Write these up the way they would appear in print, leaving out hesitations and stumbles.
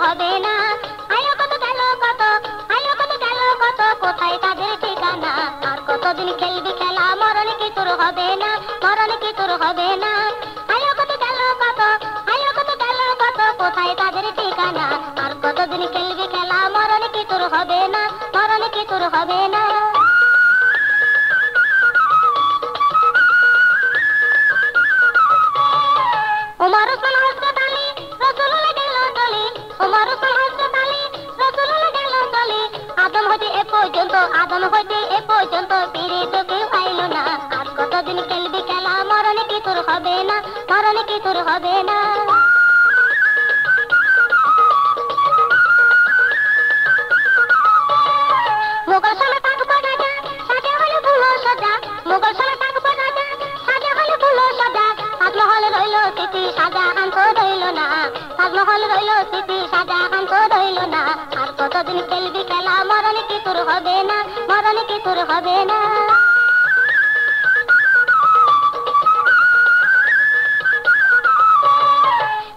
হবে না। আইলো কত গেল কত, আইলো কত গেল কত, কোথায় তাদের ঠিকানা। আর কতদিন খেলবি খেলা, মরণ কি তোর হবে না, মরণ কি তোর হবে না। আইলো কত গেল কত, আইলো কত গেল কত, কোথায় তাদের ঠিকানা। আর কতদিন খেলবি খেলা, মরণ কি তোর হবে না, মরণ কি তোর হবে না। ওমর ওসমান হযরত আলী রাসূলুল্লাহ গেল চলে, ওমর ওসমান হযরত আলী রাসূলুল্লাহ গেল চলে। আদম হইতে এ পর্যন্ত, আদম হইতে এ পর্যন্ত ফিরে তো কেউ পাইল না। আর কতদিন খেলবি খেলা, মরণ কি তোর হবে না, মরণ কি তোর হবে না। মোগল সামনে থাকবো রাজা, সাজা হলে ভুলো সজা। মোগল সামনে থাকবো রাজা, সাজা হলে ভুলো সজা। তাজমহল রইল স্মৃতি, শাহজাহান তো রইল না। তাজমহল রইল স্মৃতি, শাহজাহান তো রইল না। আর কতদিন খেলবি খেলা, মরণ কি তোর হবে না, মরণ কি তোর হবে না।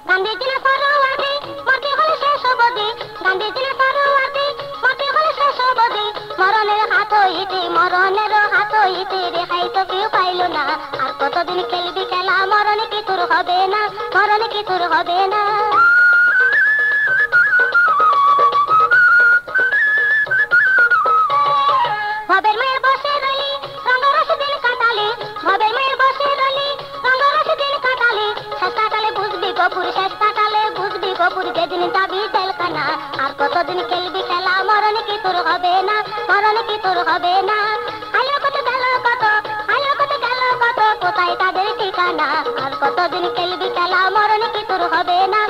গান্ধীজি না সরোয়ার্দী, মরতে হলে শেষ অবধি। গান্ধীজি না সরোয়ার্দী, মরতে হলে শেষ অবধি। মরণের হাত হইতে, মরণের হাত হইতে রেহাই তো কেউ পাইল না। আর কতদিন খেলবি খেলা, মরণ কি তোর হবে না, মরণ কি তোর হবে না। ভবের মেয়ের বসে রইলি, রঙ্গরস দিন কাটালি। ভবের মেয়ের বসে রইলি, রঙ্গরস দিন কাটালি। শেষ কাটালে বুঝবি গপুর, শেষ কাটালে বুঝবি গপুর, যেদিন যাবি জেলখানা। আর কতদিন খেলবি খেলা, মরণ কি তোর হবে না, মরণ কি তোর হবে না। আইলো কত গেল কত, আইলো কত গেল কত, কোথায় তাদের ঠিকানা। আর কতদিন খেলবি খেলা, মরণ কি তোর হবে না।